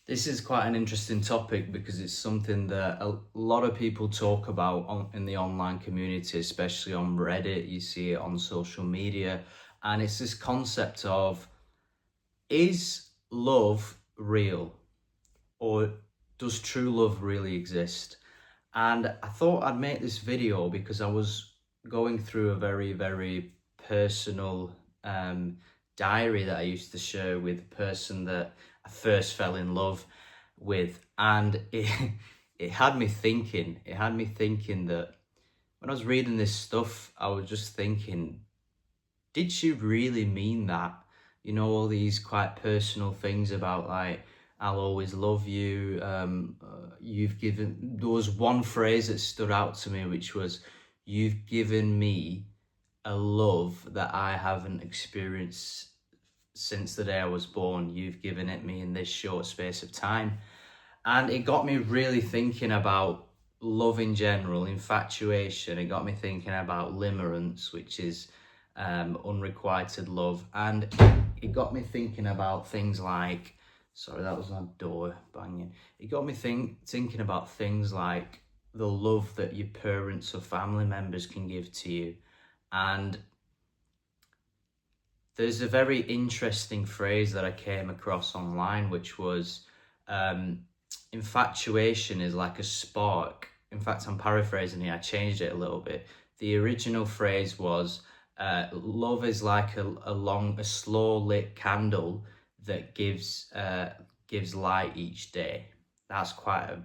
This is quite an interesting topic because it's something that a lot of people talk about in the online community, especially on Reddit. You see it on social media, and it's this concept of, is love real, or does true love really exist? And I thought I'd make this video because I was going through a very, very personal diary that I used to share with a person that I first fell in love with. And it had me thinking. It had me thinking that when I was reading this stuff, I was just thinking, did she really mean that? You know, all these quite personal things about, like, I'll always love you. You've given, there was one phrase that stood out to me, which was, you've given me a love that I haven't experienced since the day I was born. You've given it me in this short space of time. And it got me really thinking about love in general, infatuation. It got me thinking about limerence, which is unrequited love. And it got me thinking about things like, sorry, that was my door banging. It got me thinking about things like the love that your parents or family members can give to you. And there's a very interesting phrase that I came across online, which was, infatuation is like a spark. In fact, I'm paraphrasing here, I changed it a little bit. The original phrase was, love is like a slow lit candle that gives light each day. That's quite an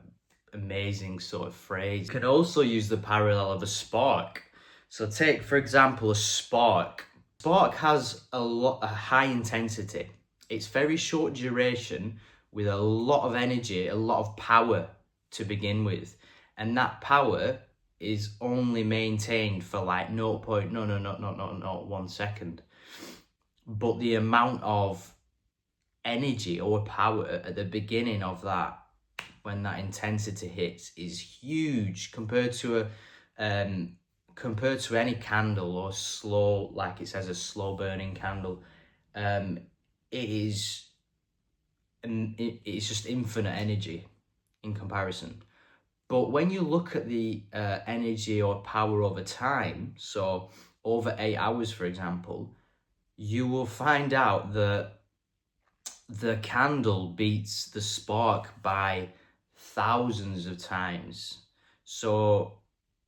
amazing sort of phrase. You can also use the parallel of a spark. So take, for example, a spark. Spark has a high intensity. It's very short duration with a lot of energy, a lot of power to begin with. And that power is only maintained for like 0.00001 second. But the amount of energy or power at the beginning of that, when that intensity hits, is huge compared to any candle or slow, like it says, a slow burning candle. It's just infinite energy in comparison. But when you look at the energy or power over time, so over 8 hours, for example, you will find out that the candle beats the spark by thousands of times. So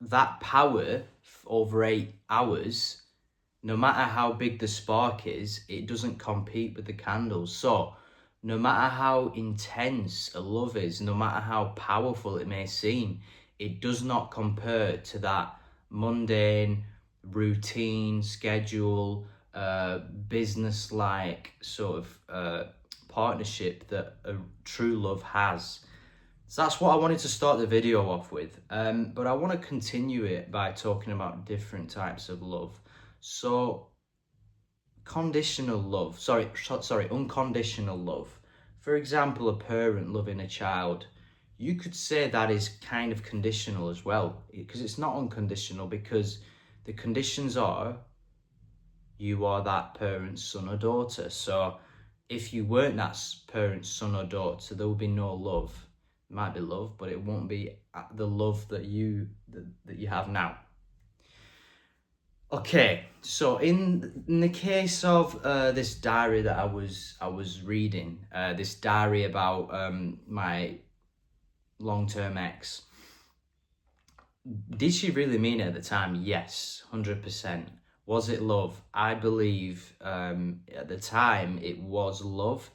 that power over 8 hours, no matter how big the spark is, it doesn't compete with the candle. So no matter how intense a love is, no matter how powerful it may seem, it does not compare to that mundane, routine, schedule, business-like sort of partnership that a true love has. So that's what I wanted to start the video off with. But I want to continue it by talking about different types of love. So unconditional love. For example, a parent loving a child. You could say that is kind of conditional as well, because it's not unconditional, because the conditions are you are that parent's son or daughter. So if you weren't that parent's son or daughter, there would be no love. It might be love, but it won't be the love that you have now. Okay, so in the case of this diary that I was reading, this diary about my long-term ex, did she really mean it at the time? Yes, 100%. Was it love? I believe at the time it was love,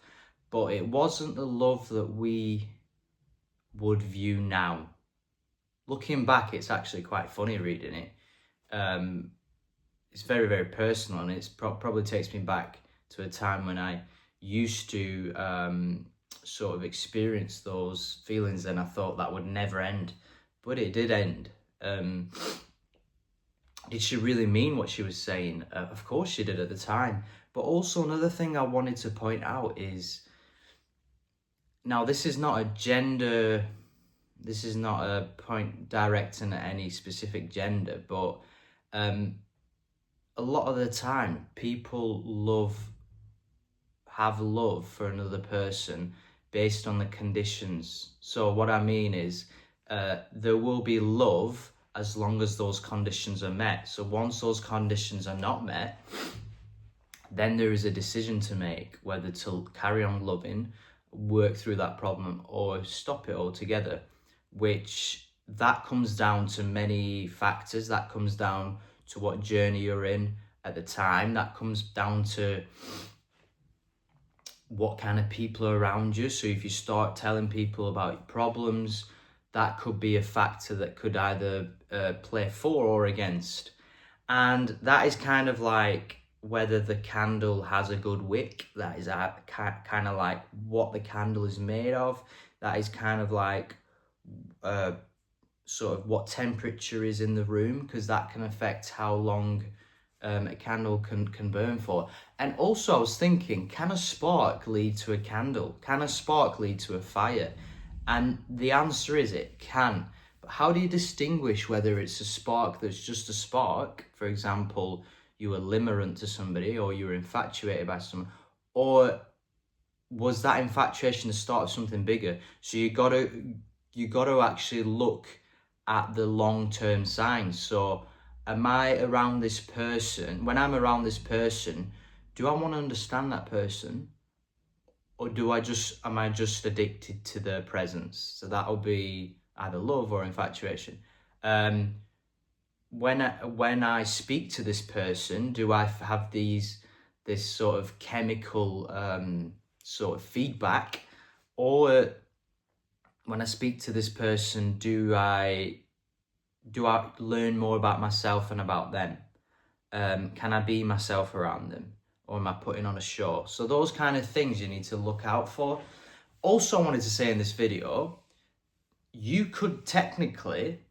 but it wasn't the love that we would view now. Looking back, it's actually quite funny reading it. It's very, very personal, and it's probably takes me back to a time when I used to sort of experience those feelings, and I thought that would never end, but it did end. Did she really mean what she was saying? Of course she did at the time. But also another thing I wanted to point out is, now this is not a point directing at any specific gender, but a lot of the time people have love for another person based on the conditions. So what I mean is, there will be love as long as those conditions are met. So once those conditions are not met, then there is a decision to make whether to carry on loving, work through that problem, or stop it altogether, which that comes down to many factors. That comes down to what journey you're in at the time. That comes down to what kind of people are around you. So if you start telling people about your problems, that could be a factor that could either play for or against. And that is kind of like whether the candle has a good wick. That is kind of like what the candle is made of. That is kind of like sort of what temperature is in the room, because that can affect how long a candle can burn for. And also I was thinking, can a spark lead to a candle? Can a spark lead to a fire? And the answer is it can. But how do you distinguish whether it's a spark that's just a spark? For example, you were limerent to somebody, or you were infatuated by someone, or was that infatuation the start of something bigger? So you got to actually look at the long-term signs. So am I around this person? When I'm around this person, do I want to understand that person? Or am I just addicted to their presence? So that'll be either love or infatuation. When I speak to this person, do I have this sort of chemical sort of feedback? Or when I speak to this person, do I learn more about myself and about them? Can I be myself around them? Or am I putting on a show? So those kind of things you need to look out for. Also, I wanted to say in this video, you could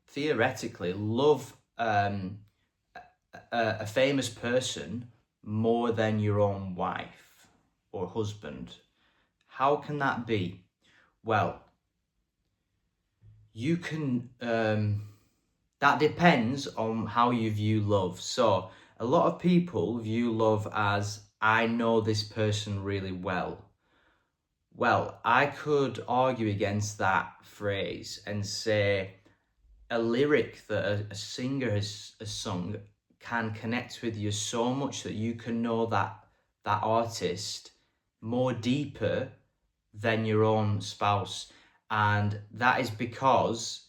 theoretically love a famous person more than your own wife or husband. How can that be? Well, you can, that depends on how you view love. So a lot of people view love as, I know this person really well. Well, I could argue against that phrase and say a lyric that a singer has sung can connect with you so much that you can know that artist more deeper than your own spouse. And that is because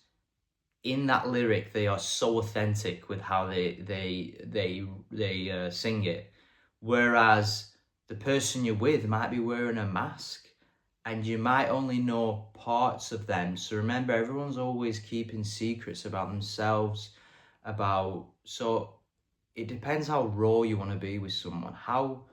in that lyric they are so authentic with how they sing it, whereas the person you're with might be wearing a mask and you might only know parts of them. So remember, everyone's always keeping secrets about themselves, so it depends how raw you want to be with someone, how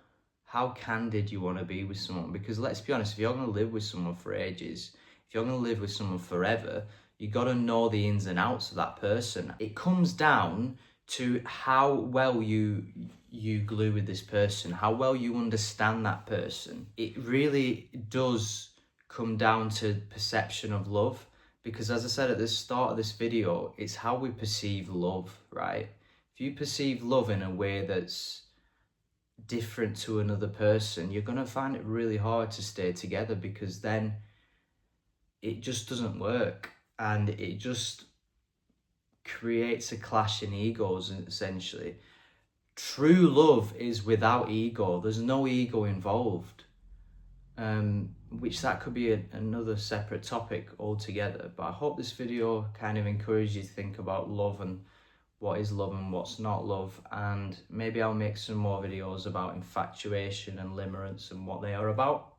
candid you want to be with someone. Because let's be honest, if you're going to live with someone for ages, if you're going to live with someone forever, you got to know the ins and outs of that person. It comes down to how well you glue with this person, how well you understand that person. It really does come down to perception of love, because as I said at the start of this video, it's how we perceive love, right? If you perceive love in a way that's different to another person, you're going to find it really hard to stay together, because then it just doesn't work. And it just creates a clash in egos, essentially. True love is without ego. There's no ego involved. Which that could be another separate topic altogether. But I hope this video kind of encouraged you to think about love and what is love and what's not love. And maybe I'll make some more videos about infatuation and limerence and what they are about.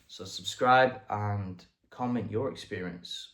So subscribe and comment your experience.